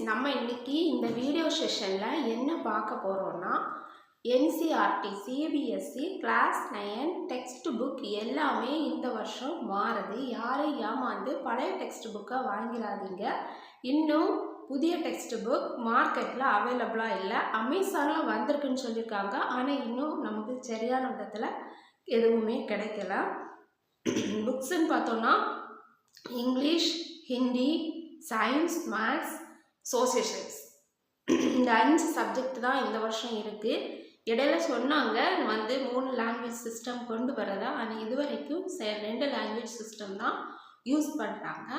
நம்ம இன்னைக்கு இந்த வீடியோ செஷனில் என்ன பார்க்க போகிறோம்னா NCERT CBSE class 9 textbook எல்லாமே இந்த வருஷம் மாறுது. யாரையும் ஏமாந்து பழைய டெக்ஸ்ட் புக்கை வாங்கிடாதீங்க. இன்னும் புதிய டெக்ஸ்ட் புக் மார்க்கெட்டில் அவைலபிளாக இல்லை. அமேசானில் வந்திருக்குன்னு சொல்லியிருக்காங்க, ஆனால் இன்னும் நமக்கு சரியான விதத்தில் எதுவுமே கிடைக்கல. புக்ஸுன்னு பார்த்தோன்னா English, Hindi, science, maths, social science இந்த 5 சப்ஜெக்ட் தான் இந்த வருஷம் இருக்குது. இடையில சொன்னாங்க 3 லாங்குவேஜ் சிஸ்டம் கொண்டு வரதா, ஆனால் இது வரைக்கும் 2 லாங்குவேஜ் சிஸ்டம் தான் யூஸ் பண்ணுறாங்க.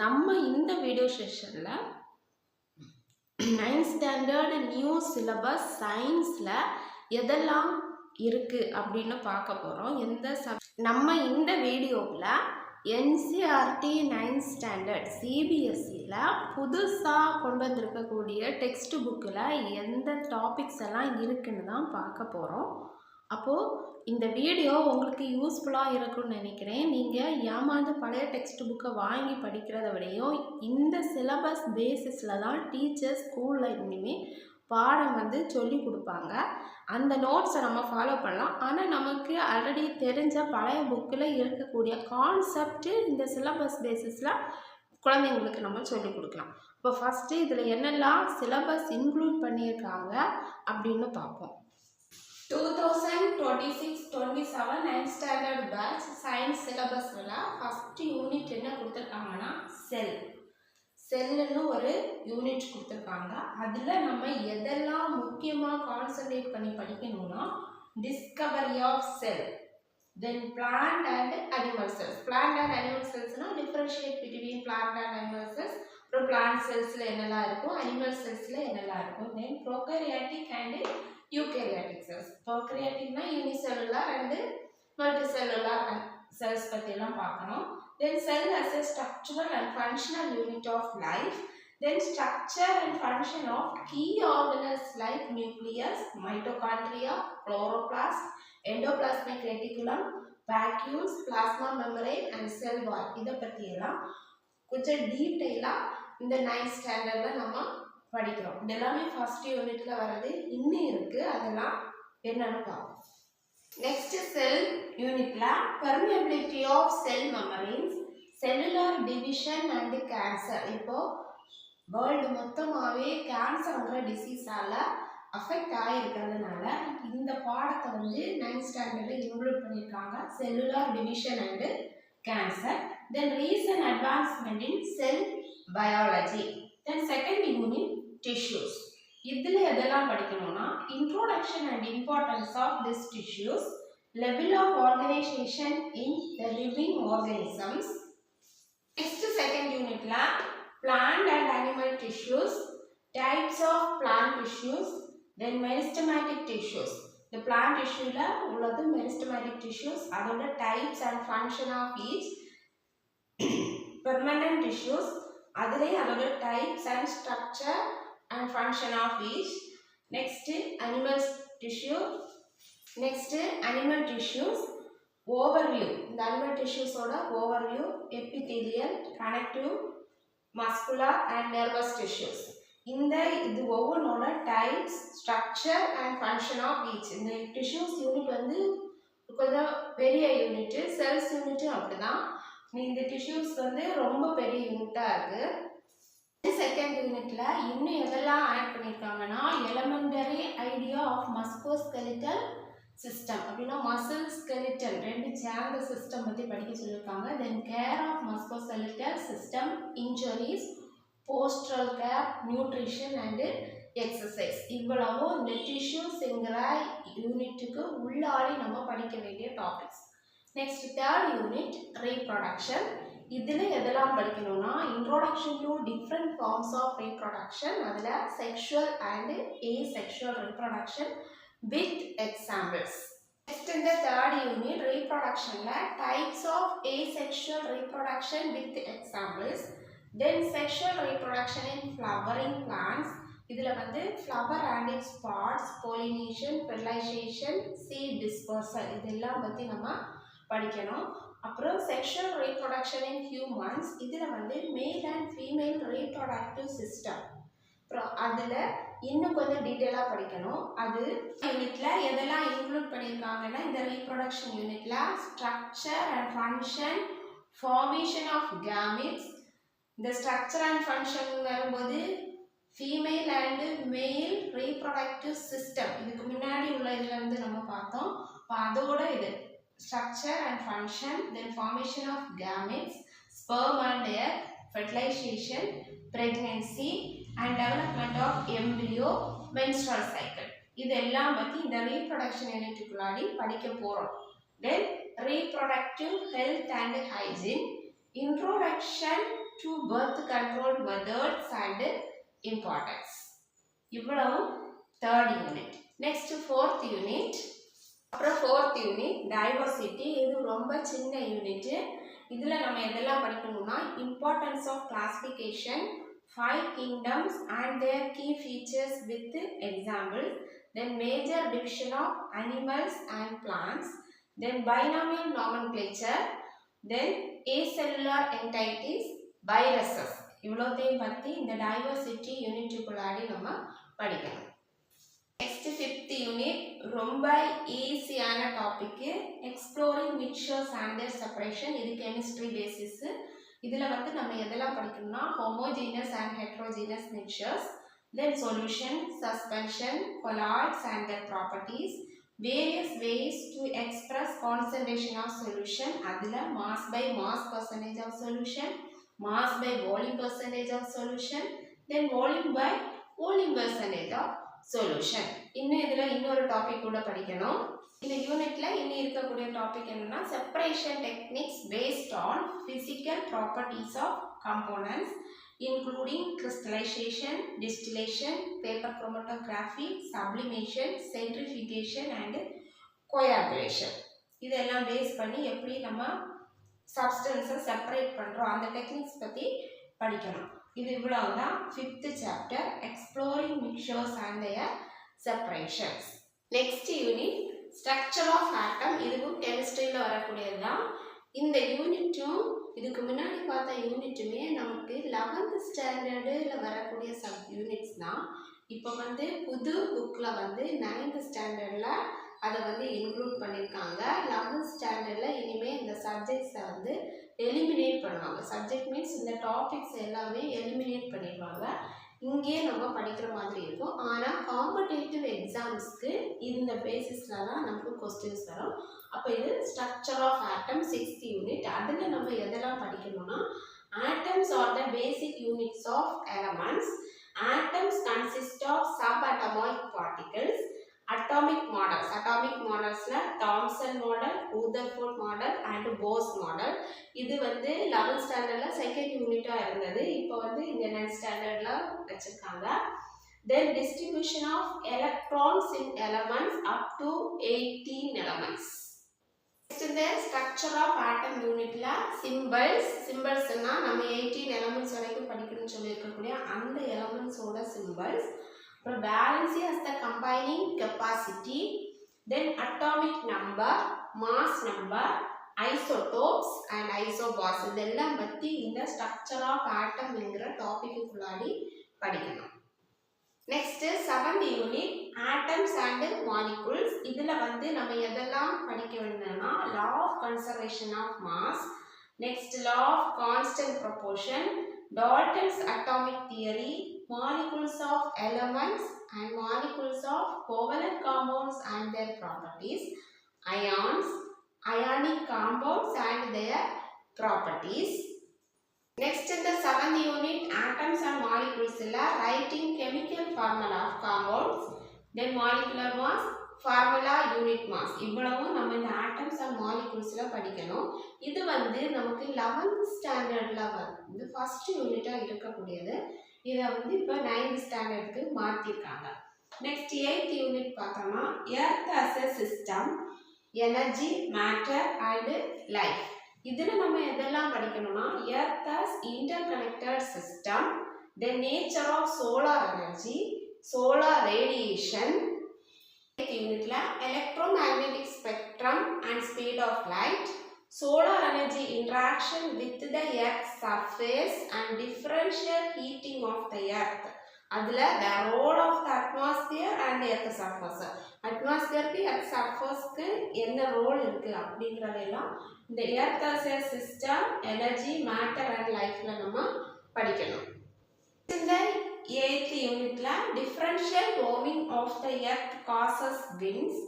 நம்ம இந்த வீடியோ செஷனில் 9th ஸ்டாண்டர்ட் நியூ சிலபஸ் சயின்ஸில் எதெல்லாம் இருக்குது அப்படின்னு பார்க்க போகிறோம். நம்ம இந்த வீடியோவில் என்சிஆர்டி 9th ஸ்டாண்டர்ட் சிபிஎஸ்சியில் புதுசாக கொண்டு வந்திருக்கக்கூடிய டெக்ஸ்ட் புக்கில் எந்த டாபிக்ஸ் எல்லாம் இருக்குன்னு தான் பார்க்க போகிறோம். அப்போது இந்த வீடியோ உங்களுக்கு யூஸ்ஃபுல்லாக இருக்குன்னு நினைக்கிறேன். நீங்கள் ஏமாந்து பழைய டெக்ஸ்ட் புக்கை வாங்கி படிக்கிறத விடையும் இந்த சிலபஸ் பேசிஸில் தான் டீச்சர்ஸ் ஸ்கூலில் இனிமேல் பாடம் சொல்லி கொடுப்பாங்க. அந்த நோட்ஸை நம்ம ஃபாலோ பண்ணலாம். ஆனால் நமக்கு ஆல்ரெடி தெரிஞ்ச பழைய புக்கில் இருக்கக்கூடிய கான்செப்ட்டு இந்த சிலபஸ் பேசிஸில் குழந்தைங்களுக்கு நம்ம சொல்லிக் கொடுக்கலாம். இப்போ ஃபஸ்ட்டு இதில் என்னெல்லாம் சிலபஸ் இன்க்ளூட் பண்ணியிருக்காங்க அப்படின்னு பார்ப்போம். 2026-27 9th ஸ்டாண்டர்ட் பேட்ச் சயின்ஸ் சிலபஸில் ஃபஸ்ட்டு யூனிட் என்ன கொடுத்துருக்காங்கன்னா செல்லுன்னு ஒரு யூனிட் கொடுத்துருக்காங்க. அதில் நம்ம எதெல்லாம் முக்கியமாக கான்சன்ட்ரேட் பண்ணி படிக்கணும்னா discovery of cell, then plant and animal cells. Plant and animal செல்ஸ்னால் differentiate between plant and animal cells. அப்புறம் பிளான்ட் செல்ஸில் என்னெல்லாம் இருக்கும், அனிமல் செல்ஸில் என்னெல்லாம் இருக்கும். Then prokaryotic and eukaryotic cells. ப்ரோகரியாட்டிக்னா யூனிசெல்லுலார் அண்ட் மல்டிசெல்லுலார் செல்ஸ் பற்றிலாம் பார்க்கணும். Then cell as a structural and functional unit of life. Then structure and function of key organelles like nucleus, mitochondria, chloroplast, endoplasmic reticulum, vacuoles, plasma membrane and cell wall. இதை பற்றியெல்லாம் கொஞ்சம் டீட்டெயிலாக இந்த 9th ஸ்டாண்டர்டில் நம்ம படிக்கிறோம். இதெல்லாமே ஃபர்ஸ்ட் யூனிட்ல வர்றது இன்னும் இருக்குது, அதெல்லாம் என்னன்னு பார்ப்போம். Next cell unitல permeability of cell membranes, cellular division and cancer. இப்போ வேர்ல்டு மொத்தமாகவே கேன்சர்ங்கிற டிசீஸால் அஃபெக்ட் ஆகிருக்கிறதுனால இந்த பாடத்தை 9th ஸ்டாண்டர்டில் இன்க்ளூட் பண்ணியிருக்காங்க. Cellular division and cancer. Then recent advancement in cell biology. Then second unit tissues. இதில் எதெல்லாம் படிக்கணும்னா introduction and importance of this tissues, level of organisation in the living organisms. Next second யூனிட்ல plant and animal tissues, types of plant tissues, then meristematic tissues. இந்த plant டிஷ்யூல உள்ளது meristematic tissues, அதோட types and function of each. Permanent tissues, அதுலேயே அதோட types and structure and function of each. Next animal tissues overview. இந்த animal tissues ஓட overview, epithelial, connective, muscular and nervous tissues. இது ஒவ்வொன்றோட types, structure and function of each. இந்த tissues unit கொஞ்சம் பெரிய unit, cells unit அப்படிதான். இந்த tissues ரொம்ப பெரிய யூனிட்டாக இருக்குது. செகண்ட் யூனிட்ல இன்னும் எதெல்லாம் ஆட் பண்ணியிருக்காங்கன்னா elementary idea of musculoskeletal system. அப்படின்னா மசில் ஸ்கெலிட்டல் ரெண்டு சேர்ந்த சிஸ்டம் பற்றி படிக்க சொல்லியிருக்காங்க. Then care of musculoskeletal system, injuries, postural care, nutrition and exercise. இவ்வளவும் இந்த டிஷ்யூஸுங்கிற யூனிட்டுக்கு உள்ளாடி நம்ம படிக்க வேண்டிய topics. Next third unit reproduction. இதில் எதெல்லாம் படிக்கணும்னா introduction to different forms of reproduction, அதில் sexual and asexual reproduction with examples. Next இந்த தேர்ட் யூனிட் ரீப்ரொடக்ஷனில் types of asexual reproduction with examples. Then sexual reproduction in flowering plants. இதில் flower and its parts, pollination, fertilisation, seed dispersal இதெல்லாம் பற்றி நம்ம படிக்கணும். அப்புறம் sexual reproduction in humans. இதில் male and female reproductive system, அதில் இன்னும் கொஞ்சம் டீட்டெயிலாக படிக்கணும். அது யூனிட்ல எதெல்லாம் இன்க்ளூட் பண்ணியிருக்காங்கன்னா, இந்த ரீப்ரொடக்ஷன் யூனிட்ல structure and function, formation of gametes. இந்த ஸ்ட்ரக்சர் அண்ட் ஃபங்க்ஷன் வரும்போது female and male reproductive system இதுக்கு முன்னாடி உள்ள இதில் வந்து நம்ம பார்த்தோம். இப்போ அதோட இது structure and function, then formation of gametes, sperm and egg, fertilization, pregnancy and development of embryo, menstrual cycle. இதெல்லாம் பற்றி இந்த ரீப்ரொடக்ஷன் யூனிட்டுக்குள்ளாடி படிக்க போகிறோம். தென் reproductive health and hygiene, introduction to birth control methods and importance. இவ்வளவு third unit. Next fourth unit. அப்புறம் fourth unit diversity. இது ரொம்ப சின்ன யூனிட்டு. இதில் நம்ம எதெல்லாம் படிக்கணும்னா, importance of classification, 5 kingdoms and their key features with examples, then major division of animals and plants, then binomial nomenclature, then acellular entities, viruses. இவ்வளோத்தையும் பற்றி இந்த டைவர்சிட்டி யூனிட்டுக்குள்ளாடி நம்ம படிக்கணும். நெக்ஸ்ட் ஃபிஃப்த் யூனிட் ரொம்ப ஈஸியான topic, exploring mixtures and their separation. இது chemistry basis. இதில் வந்து நம்ம எதெல்லாம் படிக்கணும்னா, homogeneous and heterogeneous mixtures, then solution, suspension, colloids and their properties, various ways to express concentration of solution. அதில் mass by mass percentage of solution, mass by volume percentage of solution, then volume by volume percentage of solution. இன்னும் இதில் இன்னொரு topic கூட படிக்கணும். இந்த யூனிட்ல இன்னும் இருக்கக்கூடிய டாபிக் என்னன்னா, separation techniques based on physical properties of components including crystallization, distillation, paper chromatography, sublimation, centrifugation and coagulation. இதெல்லாம் பேஸ் பண்ணி எப்படி நம்ம சப்ஸ்டன்ஸை செப்பரேட் பண்ணுறோம் அந்த டெக்னிக்ஸ் பற்றி படிக்கணும். இது இவ்வளவு தான் fifth chapter, exploring mixtures and their separations. Next unit structure of atom. இதுவும் கெமிஸ்ட்ரியில் வரக்கூடியது தான். இந்த யூனிட்டும் இதுக்கு முன்னாடி பார்த்த யூனிட்டுமே நமக்கு 11th ஸ்டாண்டர்டில் வரக்கூடிய சப் யூனிட்ஸ் தான். இப்போ வந்து புது புக்கில் வந்து 9th ஸ்டாண்டர்டில் அதை வந்து இன்க்ளூட் பண்ணியிருக்காங்க. 11th ஸ்டாண்டர்டில் இனிமேல் இந்த சப்ஜெக்ட்ஸை வந்து எலிமினேட் பண்ணுவாங்க. சப்ஜெக்ட் மீன்ஸ் இந்த டாபிக்ஸ் எல்லாமே எலிமினேட் பண்ணிடுவாங்க. இங்கேயே நம்ம படிக்கிற மாதிரி இருக்கும். ஆனால் காம்படேட்டிவ் எக்ஸாம்ஸ்க்கு இந்த பேசிஸில் தான் நமக்கு கொஸ்டின்ஸ் வரும். அப்போ இது structure of atom 6th unit. அதில் நம்ம எதெல்லாம் படிக்கணும்னா, atoms are the basic units of elements, atoms consist of subatomic particles, atomic modelsல Thomson model, Rutherford model and Bohr model. இது வந்து 11th ஸ்டாண்டர்ட்ல செகண்ட் யூனிட்டா இருந்தது. இப்போ வந்து இந்த 9th ஸ்டாண்டர்ட்ல வச்சிருக்காங்க. Then distribution of electrons in elements up to 18 elements. Next இந்த ஸ்ட்ரக்சர் ஆஃப் ஆட்டம் யூனிட்ல சிம்பிள்ஸ்னா நம்ம 18 elements வரைக்கும் படிக்கணும்னு சொல்லி இருக்கக்கூடிய அந்த எலமெண்ட்ஸோட சிம்பிள்ஸ். அப்புறம் valency as the combining capacity, then atomic number, mass number, isotopes and isobars. இதெல்லாம் பற்றி இந்த ஸ்ட்ரக்சர் ஆஃப் ஆட்டம்ங்கிற டாபிக்குள்ளாடி படிக்கணும். Next 7th unit atoms and molecules. இதில் வந்து நம்ம எதெல்லாம் படிக்க வேண்டும்னா, law of conservation of mass, next law of constant proportion, Dalton's atomic theory, molecules of elements and molecules of covalent compounds and their properties, ions, ionic compounds and their properties. Next in the 7th unit atoms and molecules illa writing chemical formula of compounds, then molecular mass, formula, unit mass. இவ்வளவும் நம்ம இந்த atoms and moleculesல படிக்கணும். இது வந்து நமக்கு 11th ஸ்டாண்டர்ட்ல வந்து first யூனிட்டா இருக்கக்கூடியது. இதை வந்து இப்போ 9th ஸ்டாண்டர்டுக்கு மாற்றிருக்காங்க. நெக்ஸ்ட் 8th யூனிட் பார்த்தோம்னா, earth as a system, energy, matter and life. இதில் நம்ம எதெல்லாம் படிக்கணும்னா, earth as interconnected system, the nature of solar energy, solar radiation. 8th யூனிட்ல electromagnetic spectrum and speed of light, solar energy interaction with the earth's surface and differential heating of the earth. அதில் the role of the atmosphere and earth surface. அட்மாஸ்பியருக்கு earth சர்ஃபேஸ்க்கு என்ன role இருக்குது அப்படிங்கிறதெல்லாம் இந்த earth as a system, energy, matter and லைஃப்பில் நம்ம படிக்கணும். இந்த 8th யூனிட்ல differential warming of the earth gases winds,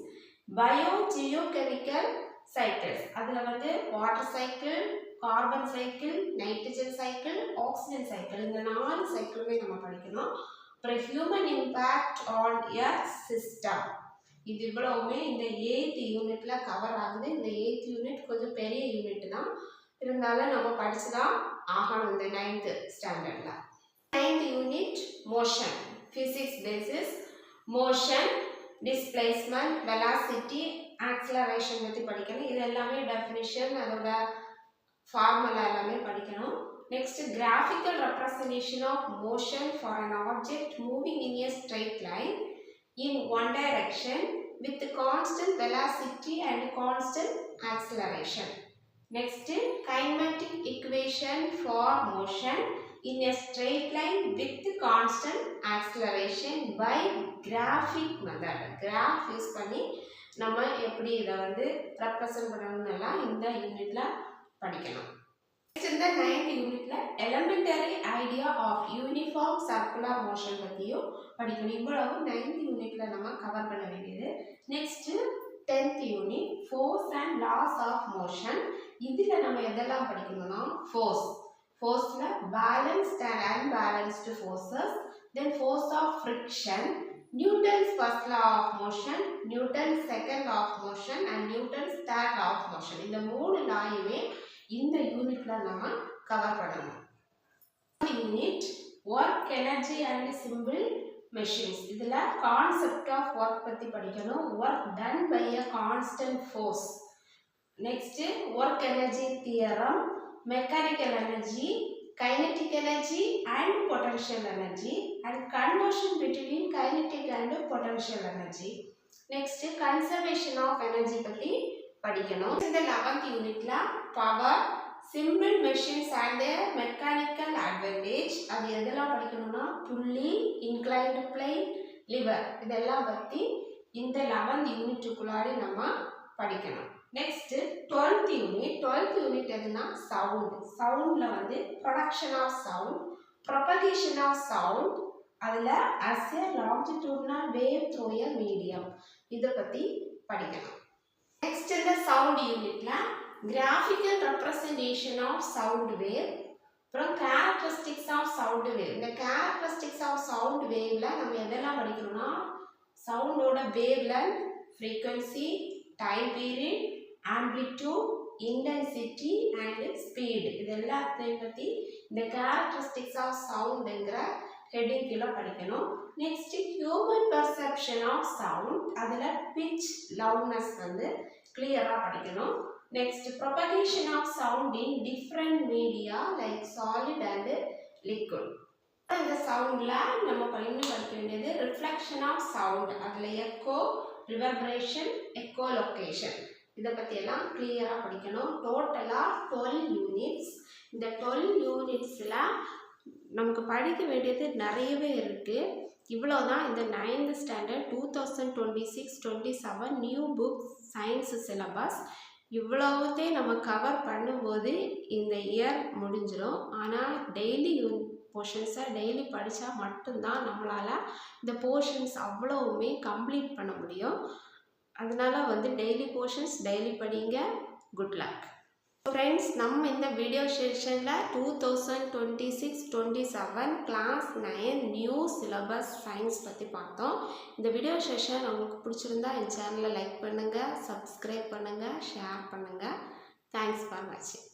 bio geochemical cycles. அதில் வந்து water cycle, carbon cycle, nitrogen cycle, oxygen cycle, இந்த 4 சைக்கிளுமே நம்ம படிக்கணும். அப்புறம் human impact on earth system, இது இவ்வளவுமே இந்த 8th யூனிட்ல கவர் ஆகுது. இந்த 8th யூனிட் கொஞ்சம் பெரிய யூனிட் தான், இருந்தாலும் நம்ம படிச்சு தான் ஆகணும் இந்த 9th ஸ்டாண்டர்ட்ல. 9th unit motion, physics basics, motion, displacement, velocity, acceleration பற்றி படிக்கணும். இது எல்லாமே டெஃபினிஷன், அதோட ஃபார்முலா எல்லாமே படிக்கணும். Next graphical representation of motion for an object moving in a straight line in one direction with constant velocity and constant acceleration. Next, kinematic equation for motion in a straight line with constant acceleration by graphic method. Graph use பண்ணி நம்ம எப்படி இதை வந்து represent பண்ணணும்னு இந்த யூனிட்ல படிக்கணும். இந்த 9th யூனிட்ல elementary idea of uniform circular motion பற்றியும் படிக்கணும். இவ்வளவு 9th யூனிட்ல நம்ம கவர் பண்ண வேண்டியது. Next 10th unit force and laws of motion. இதில் நம்ம எதெல்லாம் படிக்கணும்னா ஃபோர்ஸ்ல balanced and unbalanced forces, then force of friction, Newton's first law of motion, Newton's second law of motion and Newton's third law of motion. இந்த 3 லாயுமே இந்த யூனிட்ல நம்ம கவர் பண்ணணும். Unit work, energy and simple machines. இதில் concept of work பற்றி படிக்கணும். Work done by a constant force. Next work energy theorem, mechanical energy, kinetic energy and potential energy, and conversion between kinetic and potential energy. Next, conservation of energy பற்றி படிக்கணும். இந்த 11th யூனிட்ல power, simple machines and mechanical advantage, அது எதெல்லாம் படிக்கணும்னா புள்ளி, inclined plane, liver, இதெல்லாம் பற்றி இந்த 11th யூனிட்டுக்குள்ளாடி நம்ம படிக்கணும். நெக்ஸ்ட் 12th யூனிட் எதுனா சவுண்ட். சவுண்ட்ல வந்து production of sound, propagation of sound, அதில் as a longitudinal wave through a medium, இதை பற்றி படிக்கணும். நெக்ஸ்ட் இந்த சவுண்ட் யூனிட்ல graphical representation of sound wave, அப்புறம் கேரக்டரிஸ்டிக்ஸ் ஆஃப் சவுண்ட் வேவ். இந்த கேரக்டரிஸ்டிக்ஸ் ஆஃப் சவுண்ட் வேவ்ல நம்ம எதெல்லாம் படிக்கணும்னா சவுண்டோட wave length, frequency, time period, amplitude, intensity and speed, இது எல்லாத்தையும் பற்றி இந்த கேரக்டரிஸ்டிக்ஸ் ஆஃப் சவுண்டுங்கிற ஹெட்டிங் கீழே படிக்கணும். Next human perception of sound, அதில் பிச், லவுட்னஸ் வந்து கிளியராக படிக்கணும். Next propagation of sound in different media like solid and liquid. இந்த சவுண்டில் நம்ம இன்னும் படிக்க வேண்டியது ரிஃப்ளெக்ஷன் ஆஃப் சவுண்ட், அதில் எக்கோ, ரிவர்பரேஷன், எக்கோ லொக்கேஷன், இதை பற்றியெல்லாம் கிளியராக படிக்கணும். டோட்டலாக 12 யூனிட்ஸ். இந்த 12 யூனிட்ஸில் நமக்கு படிக்க வேண்டியது நிறையவே இருக்குது. இவ்வளோ தான் இந்த 9th standard 2026-27 new book science syllabus. இவ்வளோதே நம்ம கவர் பண்ணும்போது இந்த இயர் முடிஞ்சிடும். ஆனால் டெய்லி போர்ஷன்ஸை டெய்லி படித்தா மட்டும்தான் நம்மளால் இந்த போர்ஷன்ஸ் அவ்வளோவுமே கம்ப்ளீட் பண்ண முடியும். அதனால வந்து டெய்லி போர்ஷன்ஸ் டெய்லி படிங்க. Good luck friends. நம்ம இந்த வீடியோ செஷனில் 2026-27 கிளாஸ் 9 நியூ சிலபஸ் சயின்ஸ் பற்றி பார்த்தோம். இந்த வீடியோ செஷன் உங்களுக்கு பிடிச்சிருந்தா என் சேனலை லைக் பண்ணுங்கள், சப்ஸ்கிரைப் பண்ணுங்கள், ஷேர் பண்ணுங்கள். தேங்க்ஸ் ஃபார் வாட்சிங்.